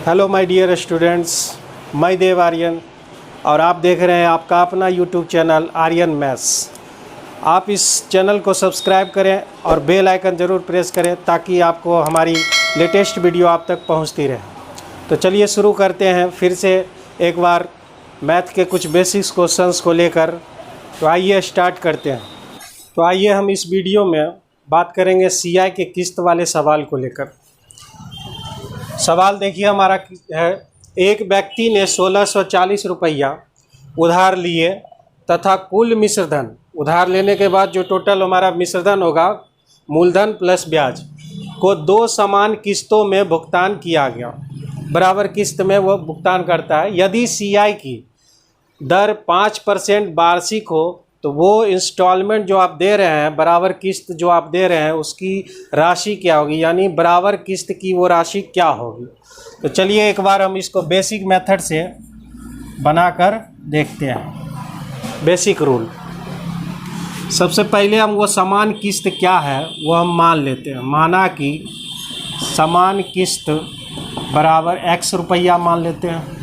Hello my dear students, मैं देव आर्यन और आप देख रहे हैं आपका अपना यूट्यूब चैनल आर्यन मैथ्स। आप इस चैनल को सब्सक्राइब करें और बेल आइकन ज़रूर प्रेस करें ताकि आपको हमारी लेटेस्ट वीडियो आप तक पहुंचती रहे। तो चलिए शुरू करते हैं फिर से एक बार मैथ के कुछ बेसिक्स क्वेश्चंस को लेकर। तो आइए स्टार्ट करते हैं। तो आइए हम इस वीडियो में बात करेंगे सीआई के किस्त वाले सवाल को लेकर। सवाल देखिए हमारा है, एक व्यक्ति ने 1640 रुपया उधार लिए तथा कुल मिश्रधन, उधार लेने के बाद जो टोटल हमारा मिश्रधन होगा मूलधन प्लस ब्याज को दो समान किस्तों में भुगतान किया गया। बराबर किस्त में वो भुगतान करता है। यदि सीआई की दर 5% वार्षिक हो तो वो इंस्टॉलमेंट जो आप दे रहे हैं, बराबर किस्त जो आप दे रहे हैं उसकी राशि क्या होगी, यानी बराबर किस्त की वो राशि क्या होगी। तो चलिए एक बार हम इसको बेसिक मेथड से बनाकर देखते हैं। बेसिक रूल, सबसे पहले हम वो समान किस्त क्या है वो हम मान लेते हैं। माना कि समान किस्त बराबर x रुपया मान लेते हैं,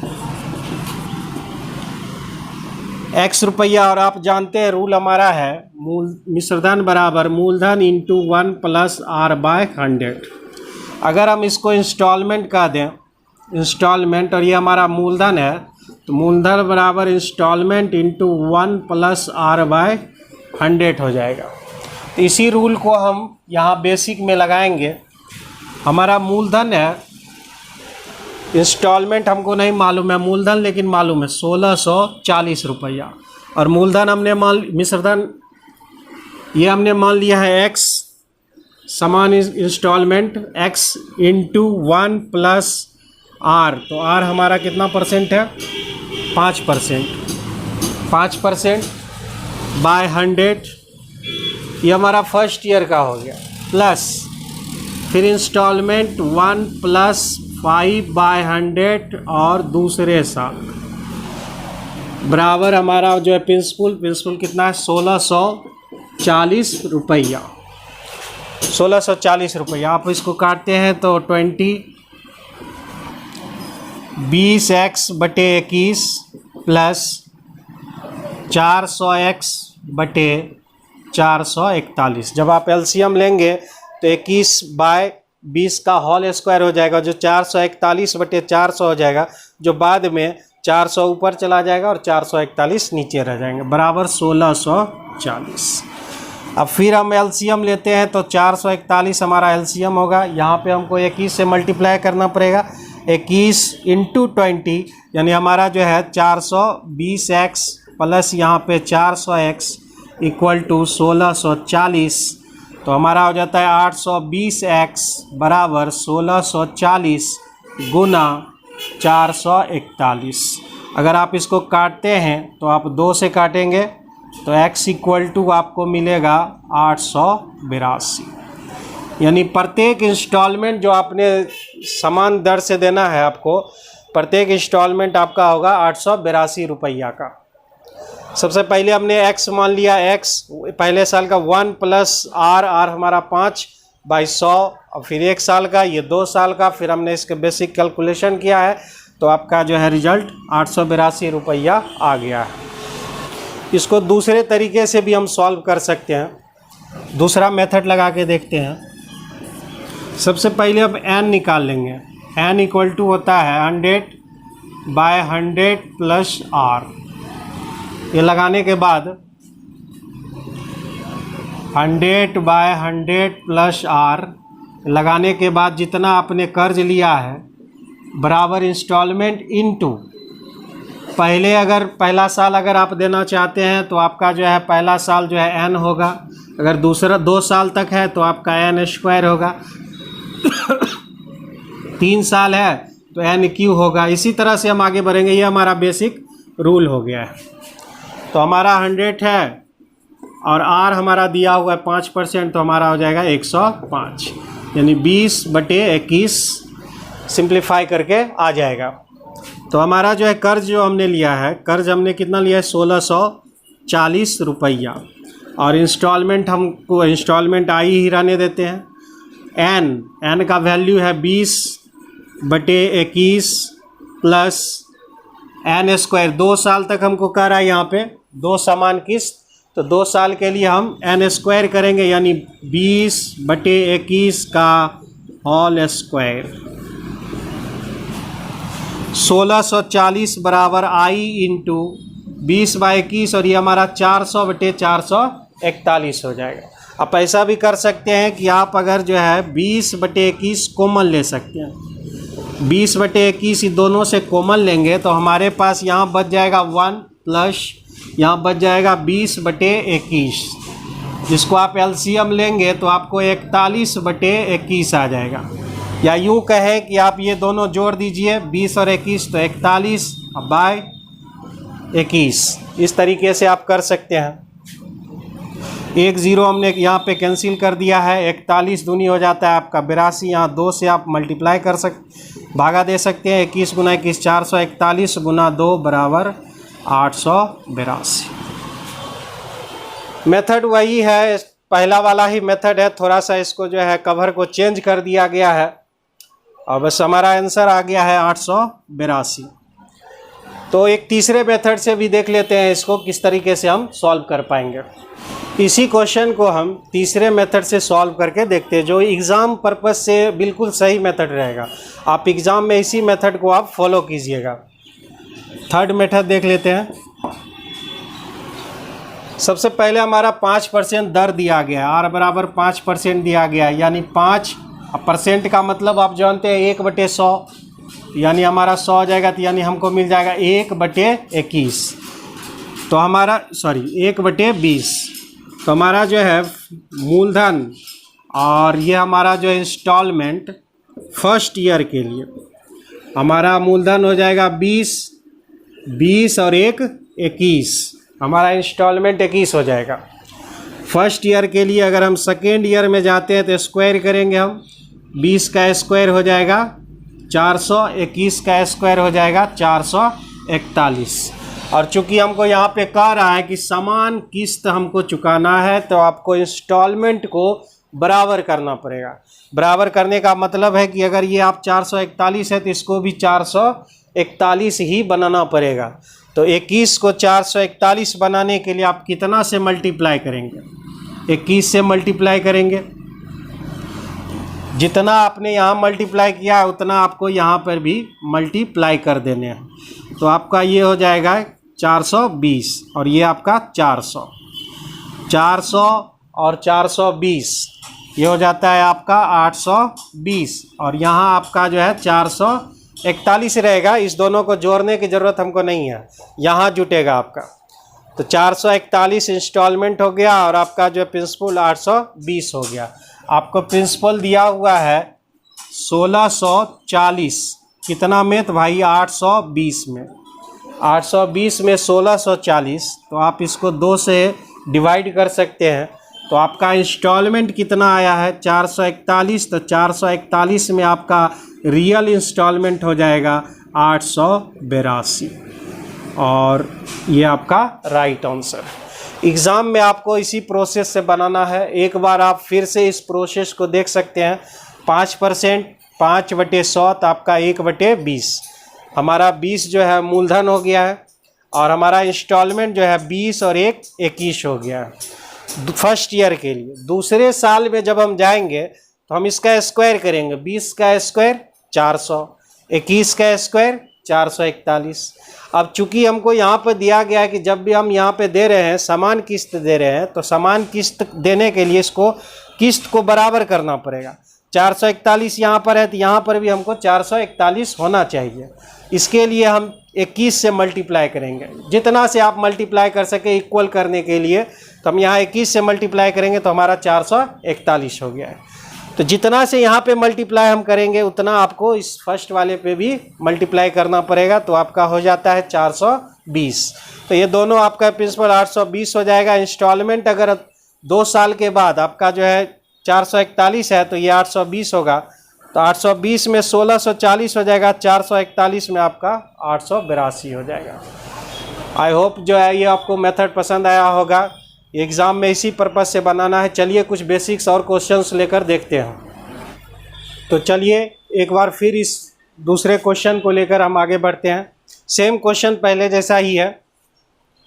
x रुपया। और आप जानते हैं रूल हमारा है मिश्रधन बराबर मूलधन इंटू 1 प्लस r/100। अगर हम इसको इंस्टॉलमेंट का दें, इंस्टॉलमेंट, और ये हमारा मूलधन है तो मूलधन बराबर इंस्टॉलमेंट इंटू 1 प्लस r/100 हो जाएगा। तो इसी रूल को हम यहाँ बेसिक में लगाएंगे। हमारा मूलधन है, इंस्टॉलमेंट हमको नहीं मालूम है, मूलधन लेकिन मालूम है 1640 रुपया। और मूलधन हमने मिश्रधन ये हमने मान लिया है x, समान instalment x into 1 plus r। तो r हमारा कितना परसेंट है, 5%। 5% बाय 100, ये हमारा फर्स्ट ईयर का हो गया। प्लस फिर इंस्टॉलमेंट 1 प्लस 5/100 और दूसरे साल बराबर हमारा जो है प्रिंसिपल कितना है, 1640 रुपया। 1640 रुपया आप इसको काटते हैं तो 20x/21 प्लस 400x/441। जब आप एलसीएम लेंगे तो 21/20 का होल स्क्वायर हो जाएगा, जो 441/400 हो जाएगा, जो बाद में 400 ऊपर चला जाएगा और 441 नीचे रह जाएंगे, बराबर 1640। अब फिर हम एलसीएम लेते हैं तो 441 हमारा एलसीएम होगा। यहाँ पे हमको 21 से मल्टीप्लाई करना पड़ेगा, 21 इंटू 20, यानी हमारा जो है 420x प्लस यहाँ पे 400x इक्वल टू 1640। तो हमारा हो जाता है 820x बराबर 1640 गुना 441। अगर आप इसको काटते हैं तो आप 2 से काटेंगे तो x इक्वल टू आपको मिलेगा 882। यानी प्रत्येक इंस्टॉलमेंट जो आपने समान दर से देना है आपको, प्रत्येक इंस्टॉलमेंट आपका होगा 882 रुपया का। सबसे पहले हमने x मान लिया, x पहले साल का 1 प्लस r हमारा 5/100, और फिर 1 साल का, ये 2 साल का। फिर हमने इसके बेसिक कैलकुलेशन किया है तो आपका जो है रिजल्ट 882 रुपया आ गया है। इसको दूसरे तरीके से भी हम सॉल्व कर सकते हैं। दूसरा मेथड लगा के देखते हैं। सबसे पहले अब n निकाल लेंगे। n इक्वल टू होता है 100/100 प्लस r। ये लगाने के बाद 100/100 प्लस r लगाने के बाद जितना आपने कर्ज लिया है बराबर इंस्टॉलमेंट इनटू पहले, अगर पहला साल अगर आप देना चाहते हैं तो आपका जो है पहला साल जो है n होगा, अगर दूसरा 2 साल तक है तो आपका n² होगा, 3 साल है तो n³ होगा। इसी तरह से हम आगे बढ़ेंगे। ये हमारा बेसिक रूल हो गया है। तो हमारा 100 है और r हमारा दिया हुआ है 5%, तो हमारा हो जाएगा 105, यानी 20/21 सिंप्लीफाई करके आ जाएगा। तो हमारा जो है कर्ज जो हमने लिया है, कर्ज हमने कितना लिया है, 1640 रुपया। और इंस्टॉलमेंट हमको इंस्टॉलमेंट आई ही रहने देते हैं। n का वैल्यू है 20 बटे 21 प्लस n स्क्वायर। 2 साल तक हमको कह रहा है यहाँ पे 2 समान किस्त, तो 2 साल के लिए हम n स्क्वायर करेंगे, यानी 20 बटे 21 का होल स्क्वायर। 1640 बराबर i इंटू 20/21, और ये हमारा 400 बटे 441 हो जाएगा। आप ऐसा भी कर सकते हैं कि आप अगर जो है 20 बटे 21 कॉमन ले सकते हैं। 20 बटे 21 दोनों से कॉमन लेंगे तो हमारे पास यहाँ बच जाएगा 1 प्लस यहाँ बच जाएगा 20 बटे 21, जिसको आप एलसीएम लेंगे तो आपको 41 बटे 21 आ जाएगा। या यूँ कहें कि आप ये दोनों जोड़ दीजिए 20 और 21 तो 41 बाय 21, इस तरीके से आप कर सकते हैं। 1 0 हमने यहाँ पे कैंसिल कर दिया है, 41 दूनी हो जाता है आपका 82, यहाँ 2 से आप मल्टीप्लाई कर भागा दे सकते हैं। 21 गुना 21 441 गुना 2 बराबर 882। मेथड वही है, पहला वाला ही मेथड है, थोड़ा सा इसको जो है कवर को चेंज कर दिया गया है और बस हमारा आंसर आ गया है 882। तो एक तीसरे मेथड से भी देख लेते हैं इसको किस तरीके से हम सॉल्व कर पाएंगे। इसी क्वेश्चन को हम तीसरे मेथड से सॉल्व करके देखते हैं, जो एग्ज़ाम पर्पस से बिल्कुल सही मेथड रहेगा। आप एग्ज़ाम में इसी मेथड को आप फॉलो कीजिएगा। थर्ड मेथड देख लेते हैं। सबसे पहले हमारा 5% दर दिया गया है, r बराबर 5% दिया गया है, यानी 5% का मतलब आप जानते हैं 1/100, यानी हमारा 100 हो जाएगा, तो यानी हमको मिल जाएगा 1/21, तो हमारा 1/20, तो हमारा जो है मूलधन और ये हमारा जो इंस्टॉलमेंट फर्स्ट ईयर के लिए हमारा मूलधन हो जाएगा 20 और 1 21, हमारा इंस्टॉलमेंट 21 हो जाएगा। फर्स्ट ईयर के लिए अगर हम सेकेंड ईयर में जाते हैं तो स्क्वायर करेंगे हम, 20 का स्क्वायर हो जाएगा 400, 21 का स्क्वायर हो जाएगा 441। और चूंकि हमको यहाँ पे कह रहा है कि समान किस्त हमको चुकाना है तो आपको इंस्टॉलमेंट को बराबर करना पड़ेगा। बराबर करने का मतलब है कि अगर ये आप 441 है तो इसको भी 441 ही बनाना पड़ेगा। तो 21 को 441 बनाने के लिए आप कितना से मल्टीप्लाई करेंगे? 21 से मल्टीप्लाई करेंगे। जितना आपने यहाँ मल्टीप्लाई किया है उतना आपको यहाँ पर भी मल्टीप्लाई कर देने हैं। तो आपका ये हो जाएगा 420 और ये आपका 400 और 420, ये हो जाता है आपका 820 और यहाँ आपका जो है 441 रहेगा। इस दोनों को जोड़ने की ज़रूरत हमको नहीं है, यहाँ जुटेगा आपका। तो 441 इंस्टॉलमेंट हो गया और आपका जो प्रिंसिपल 820 हो गया। आपको प्रिंसिपल दिया हुआ है 1640, कितना में? तो भाई 820 में। 820 में 1640, तो आप इसको 2 से डिवाइड कर सकते हैं। तो आपका इंस्टॉलमेंट कितना आया है? 441। तो 441 में आपका रियल इंस्टॉलमेंट हो जाएगा 882 और ये आपका राइट आंसर। एग्ज़ाम में आपको इसी प्रोसेस से बनाना है। एक बार आप फिर से इस प्रोसेस को देख सकते हैं। 5%, 5/100 तो आपका 1/20, हमारा 20 जो है मूलधन हो गया है और हमारा इंस्टॉलमेंट जो है 20 और 1 21 हो गया है फर्स्ट ईयर के लिए। दूसरे साल में जब हम जाएंगे तो हम इसका स्क्वायर करेंगे। 20 का स्क्वायर 400, 21 का स्क्वायर 441। अब चूंकि हमको यहाँ पर दिया गया है कि जब भी हम यहाँ पे दे रहे हैं समान किस्त दे रहे हैं, तो समान किस्त देने के लिए इसको किस्त को बराबर करना पड़ेगा। 441 यहाँ पर है तो यहाँ पर भी हमको 441 होना चाहिए। इसके लिए हम 21 से मल्टीप्लाई करेंगे। जितना से आप मल्टीप्लाई कर सके इक्वल करने के लिए, तो हम यहाँ 21 से मल्टीप्लाई करेंगे तो हमारा 441 हो गया है। तो जितना से यहाँ पे मल्टीप्लाई हम करेंगे उतना आपको इस फर्स्ट वाले पे भी मल्टीप्लाई करना पड़ेगा। तो आपका हो जाता है 420। तो ये दोनों आपका प्रिंसिपल 820 हो जाएगा। इंस्टॉलमेंट अगर 2 साल के बाद आपका जो है 441 है तो ये 820 होगा। तो 820 में 1640 हो जाएगा, 441 में आपका 882 हो जाएगा। आई होप जो है ये आपको मेथड पसंद आया होगा। एग्ज़ाम में इसी पर्पज़ से बनाना है। चलिए कुछ बेसिक्स और क्वेश्चंस लेकर देखते हैं। तो चलिए एक बार फिर इस दूसरे क्वेश्चन को लेकर हम आगे बढ़ते हैं। सेम क्वेश्चन पहले जैसा ही है।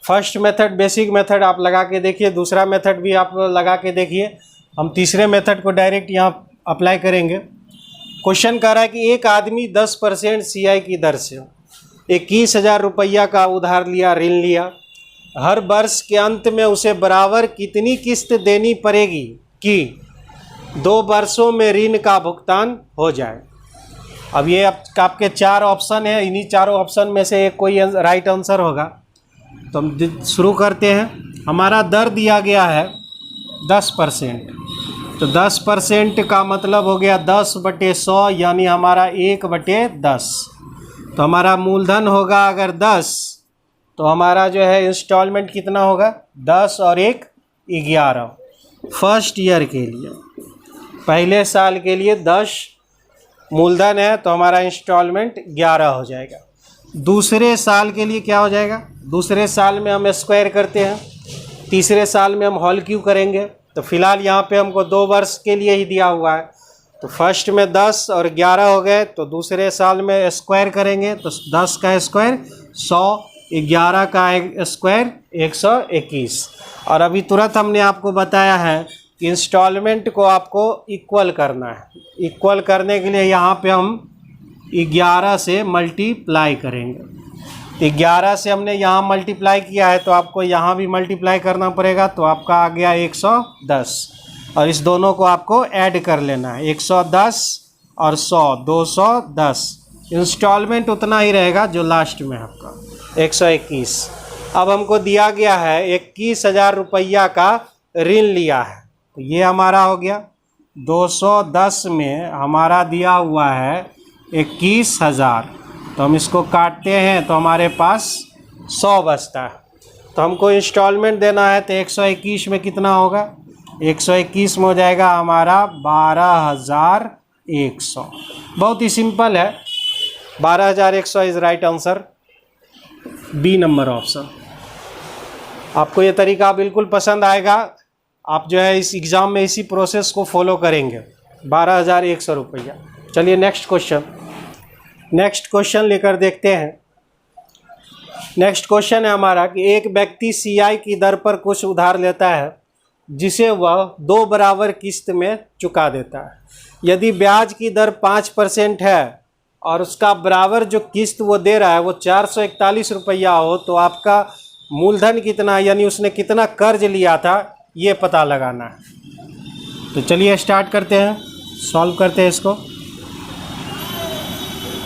फर्स्ट मेथड बेसिक मेथड आप लगा के देखिए, दूसरा मेथड भी आप लगा के देखिए। हम तीसरे मेथड को डायरेक्ट यहाँ अप्लाई करेंगे। क्वेश्चन कह रहा है कि एक आदमी 10% CI की दर से 21,000 रुपया का उधार लिया, ऋण लिया। हर वर्ष के अंत में उसे बराबर कितनी किस्त देनी पड़ेगी कि 2 वर्षों में ऋण का भुगतान हो जाए। अब ये आपके 4 ऑप्शन है, इन्हीं चारों ऑप्शन में से एक कोई राइट आंसर होगा। तो हम शुरू करते हैं। हमारा दर दिया गया है 10%, तो 10% का मतलब हो गया 10/100, यानी हमारा 1/10। तो हमारा मूलधन होगा अगर 10, तो हमारा जो है इंस्टॉलमेंट कितना होगा 10 और 1 11। फर्स्ट ईयर के लिए, पहले साल के लिए 10 मूलधन है, तो हमारा इंस्टॉलमेंट 11 हो जाएगा। दूसरे साल के लिए क्या हो जाएगा, दूसरे साल में हम स्क्वायर करते हैं, तीसरे साल में हम होल क्यों करेंगे। तो फिलहाल यहाँ पे हमको 2 वर्ष के लिए ही दिया हुआ है, तो फर्स्ट में 10 और 11 हो गए, तो दूसरे साल में स्क्वायर करेंगे, तो 10 का स्क्वायर 100, 11 का स्क्वायर 121। और अभी तुरंत हमने आपको बताया है कि इंस्टॉलमेंट को आपको इक्वल करना है। इक्वल करने के लिए यहाँ पे हम 11 से मल्टीप्लाई करेंगे। 11 से हमने यहाँ मल्टीप्लाई किया है, तो आपको यहाँ भी मल्टीप्लाई करना पड़ेगा, तो आपका आ गया 110। और इस दोनों को आपको ऐड कर लेना है, 110 और 100, 210। इंस्टॉलमेंट उतना ही रहेगा जो लास्ट में आपका 121। अब हमको दिया गया है 21,000 रुपया का ऋण लिया है, तो ये हमारा हो गया 210 में हमारा दिया हुआ है 21,000। तो हम इसको काटते हैं तो हमारे पास 100 बचता है। तो हमको इंस्टॉलमेंट देना है, तो 121 में कितना होगा, 121 में हो जाएगा हमारा 12,100। बहुत ही सिंपल है, 12,100 is right answer, B number option. आपको ये तरीका बिल्कुल पसंद आएगा। आप जो है इस एग्ज़ाम में इसी प्रोसेस को फॉलो करेंगे। 12,100 रुपया। चलिए नेक्स्ट क्वेश्चन लेकर देखते हैं। नेक्स्ट क्वेश्चन है हमारा कि एक व्यक्ति CI की दर पर कुछ उधार लेता है, जिसे वह 2 बराबर किस्त में चुका देता है। यदि ब्याज की दर 5% है और उसका बराबर जो किस्त वो दे रहा है वो 441 रुपया हो, तो आपका मूलधन कितना, यानी उसने कितना कर्ज लिया था, ये पता लगाना है। तो चलिए स्टार्ट करते हैं, सॉल्व करते हैं इसको।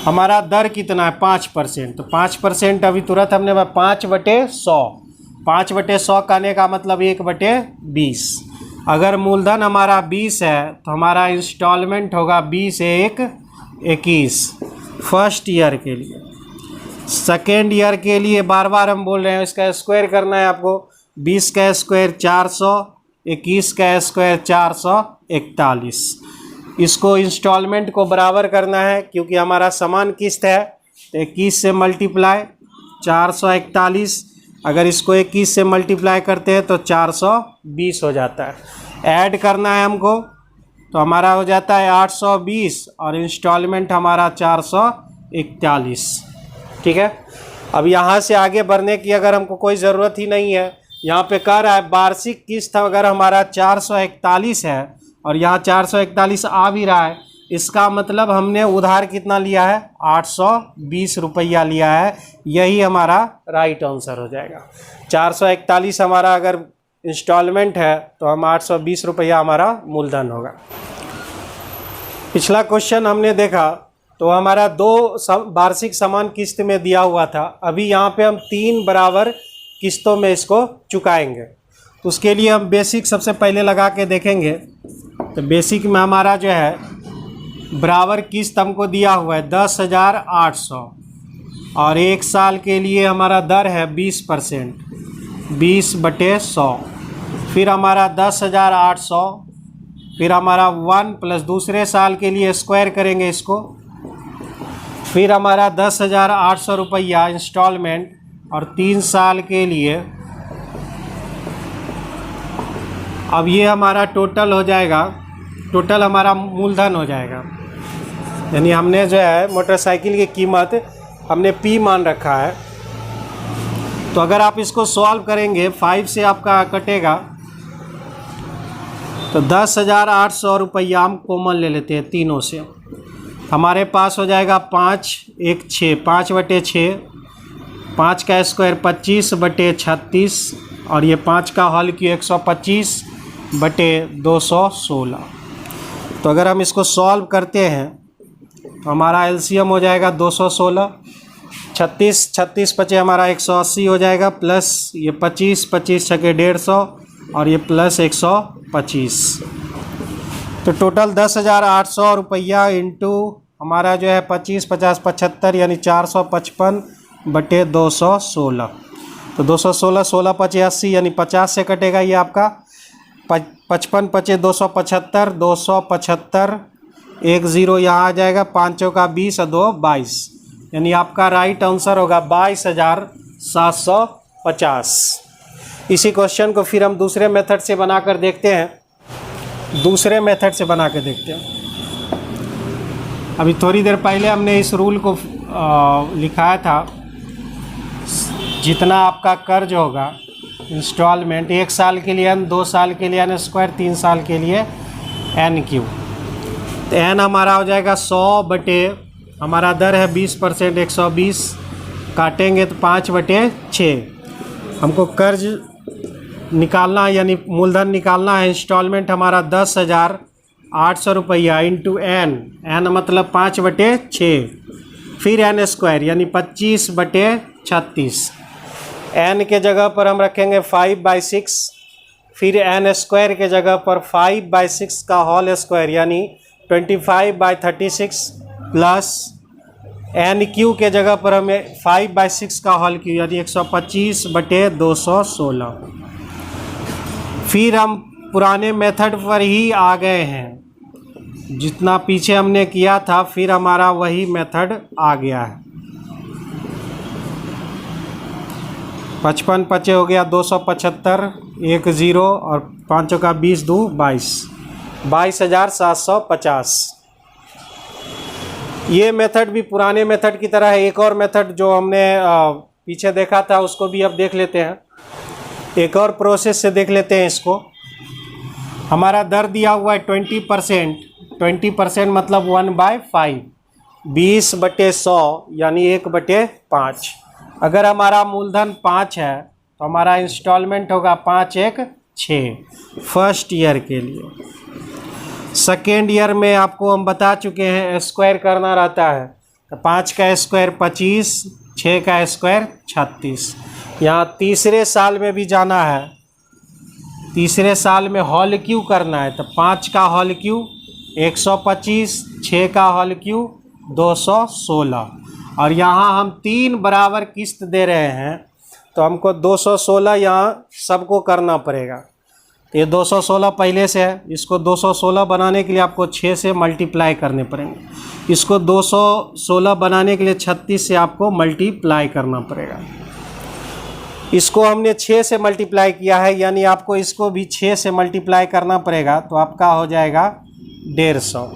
हमारा दर कितना है 5%, तो 5% अभी तुरंत हमने 5/100, 5/100 कहने का मतलब 1/20। अगर मूलधन हमारा 20 है तो हमारा इंस्टॉलमेंट होगा 20 1 21 फर्स्ट ईयर के लिए। सेकेंड ईयर के लिए बार बार हम बोल रहे हैं, इसका स्क्वायर करना है आपको। 20 का स्क्वायर 400, 21 का स्क्वायर 441। इसको इंस्टॉलमेंट को बराबर करना है, क्योंकि हमारा समान किस्त है, तो 21 से मल्टीप्लाई 441। अगर इसको 21 से मल्टीप्लाई करते हैं तो 420 हो जाता है। ऐड करना है हमको, तो हमारा हो जाता है 820 और इंस्टॉलमेंट हमारा 441। ठीक है। अब यहाँ से आगे बढ़ने की अगर हमको कोई ज़रूरत ही नहीं है। यहाँ पे कह रहा है वार्षिक किस्त अगर हमारा 441 है और यहाँ 441 आ भी रहा है, इसका मतलब हमने उधार कितना लिया है, 820 रुपया लिया है। यही हमारा राइट आंसर हो जाएगा। 441 हमारा अगर इंस्टॉलमेंट है तो हम 820 रुपया हमारा मूलधन होगा। पिछला क्वेश्चन हमने देखा तो हमारा 2 वार्षिक समान किस्त में दिया हुआ था। अभी यहाँ पे हम 3 बराबर किस्तों में इसको चुकाएंगे। तो उसके लिए हम बेसिक सबसे पहले लगा के देखेंगे। तो बेसिक में हमारा जो है बराबर किस्त हमको दिया हुआ है 10,800 और 1 साल के लिए हमारा दर है 20%, 20/100। फिर हमारा 10,800, फिर हमारा 1 प्लस दूसरे साल के लिए स्क्वायर करेंगे इसको, फिर हमारा 10,800 रुपया इंस्टॉलमेंट और 3 साल के लिए। अब ये हमारा टोटल हो जाएगा, टोटल हमारा मूलधन हो जाएगा। यानी हमने जो है मोटरसाइकिल की कीमत हमने P मान रखा है। तो अगर आप इसको सॉल्व करेंगे 5 से आपका कटेगा तो 10,800 रुपया हम कॉमन ले लेते हैं तीनों से। हमारे पास हो जाएगा 5 1 6 5/6, 5 का स्क्वायर 25/36 और ये 5 का हॉल क्यू 125/216। तो अगर हम इसको सॉल्व करते हैं तो हमारा एलसीएम हो जाएगा 216, 36 पचे हमारा 180 हो जाएगा, प्लस ये 25 छके 150 और ये प्लस 125। तो टोटल 10,800 रुपया इंटू हमारा जो है 25 50 75 यानी 455/216। तो 216 16 पचे 80 यानी 50 से कटेगा ये आपका 55 पचे 275 275 1 0 यहाँ आ जाएगा, 5 का 20 और 2 22 यानी आपका राइट आंसर होगा 22,750। इसी क्वेश्चन को फिर हम दूसरे मेथड से बनाकर देखते हैं। अभी थोड़ी देर पहले हमने इस रूल को लिखाया था। जितना आपका कर्ज होगा इंस्टॉलमेंट 1 साल के लिए n, 2 साल के लिए n स्क्वायर, 3 साल के लिए n3। तो n हमारा हो जाएगा 100 बटे हमारा दर है 20% 120, काटेंगे तो 5/6। हमको कर्ज निकालना है यानी मूलधन निकालना है। इंस्टॉलमेंट हमारा 10,800 रुपया इंटू n मतलब 5/6, फिर n स्क्वायर यानी 25/36। n के जगह पर हम रखेंगे 5/6, फिर n स्क्वायर के जगह पर 5/6 का होल स्क्वायर यानी 25/36 प्लस n क्यू के जगह पर हमें 5/6 का होल क्यू यानी 125/216। फिर हम पुराने मेथड पर ही आ गए हैं, जितना पीछे हमने किया था फिर हमारा वही मेथड आ गया है। 55 पचे हो गया 275 1 0 और 5 का 20 2 22 22,750। ये मेथड भी पुराने मेथड की तरह है। एक और मेथड जो हमने पीछे देखा था उसको भी अब देख लेते हैं, एक और प्रोसेस से देख लेते हैं इसको। हमारा दर दिया हुआ है 20% मतलब 1/5, 20/100 यानी 1/5। अगर हमारा मूलधन 5 है तो हमारा इंस्टॉलमेंट होगा 5 1 6 फर्स्ट ईयर के लिए। सेकेंड ईयर में आपको हम बता चुके हैं स्क्वायर करना रहता है, तो 5 का स्क्वायर 25, 6 का स्क्वायर 36। यहाँ तीसरे साल में भी जाना है, तीसरे साल में हॉल क्यू करना है, तो 5 का हॉल क्यू 125, 6 का हॉल क्यू 216 और यहाँ हम 3 बराबर किस्त दे रहे हैं तो हमको 216 यहाँ सबको करना पड़ेगा। तो ये 216 पहले से है, इसको 216 बनाने के लिए आपको 6 से मल्टीप्लाई करने पड़ेंगे। इसको 216 बनाने के लिए 36 से आपको मल्टीप्लाई करना पड़ेगा। इसको हमने 6 से मल्टीप्लाई किया है यानी आपको इसको भी 6 से मल्टीप्लाई करना पड़ेगा, तो आपका हो जाएगा 150।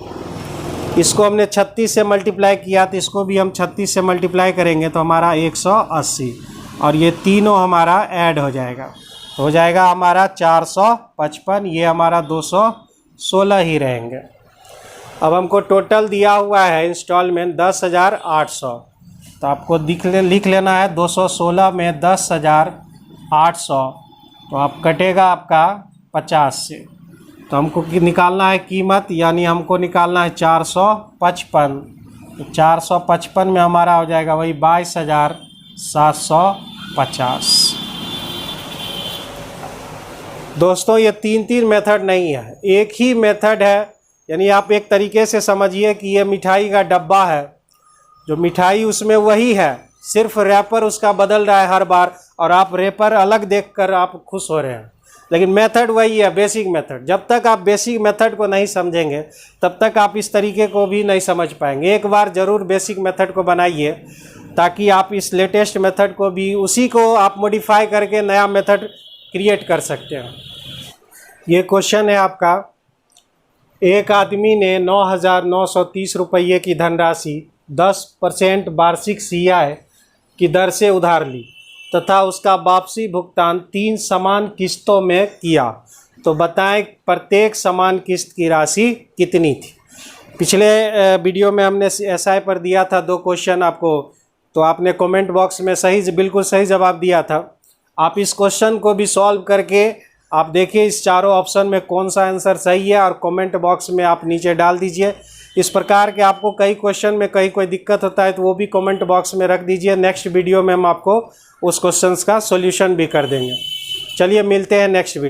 इसको हमने 36 से मल्टीप्लाई किया तो इसको भी हम 36 से मल्टीप्लाई करेंगे तो हमारा 180 और ये तीनों हमारा ऐड हो जाएगा, तो हो जाएगा हमारा 455। ये हमारा 216 ही रहेंगे। अब हमको टोटल दिया हुआ है इंस्टॉलमेंट 10,800, तो आपको लिख लेना है 216 में 10,800 तो आप कटेगा आपका 50 से। तो हमको निकालना है कीमत यानी हमको निकालना है 455। तो 455 में हमारा हो जाएगा वही 22,750। दोस्तों ये 3 मेथड नहीं है, एक ही मेथड है। यानी आप एक तरीके से समझिए कि ये मिठाई का डब्बा है, जो मिठाई उसमें वही है, सिर्फ रैपर उसका बदल रहा है हर बार और आप रैपर अलग देखकर आप खुश हो रहे हैं, लेकिन मेथड वही है, बेसिक मेथड। जब तक आप बेसिक मेथड को नहीं समझेंगे तब तक आप इस तरीके को भी नहीं समझ पाएंगे। एक बार ज़रूर बेसिक मेथड को बनाइए ताकि आप इस लेटेस्ट मेथड को भी उसी को आप मॉडिफाई करके नया मेथड क्रिएट कर सकते हैं। ये क्वेश्चन है आपका एक आदमी ने 9,930 रुपये की धनराशि 10% वार्षिक CI की दर से उधार ली तथा उसका वापसी भुगतान 3 समान किस्तों में किया, तो बताएं प्रत्येक समान किस्त की राशि कितनी थी। पिछले वीडियो में हमने SI पर दिया था 2 क्वेश्चन आपको, तो आपने कमेंट बॉक्स में बिल्कुल सही जवाब दिया था। आप इस क्वेश्चन को भी सॉल्व करके आप देखिए इस चारों ऑप्शन में कौन सा आंसर सही है और कमेंट बॉक्स में आप नीचे डाल दीजिए। इस प्रकार के आपको कई क्वेश्चन में कहीं कोई दिक्कत होता है तो वो भी कमेंट बॉक्स में रख दीजिए। नेक्स्ट वीडियो में हम आपको उस क्वेश्चन का सॉल्यूशन भी कर देंगे। चलिए मिलते हैं नेक्स्ट वीडियो।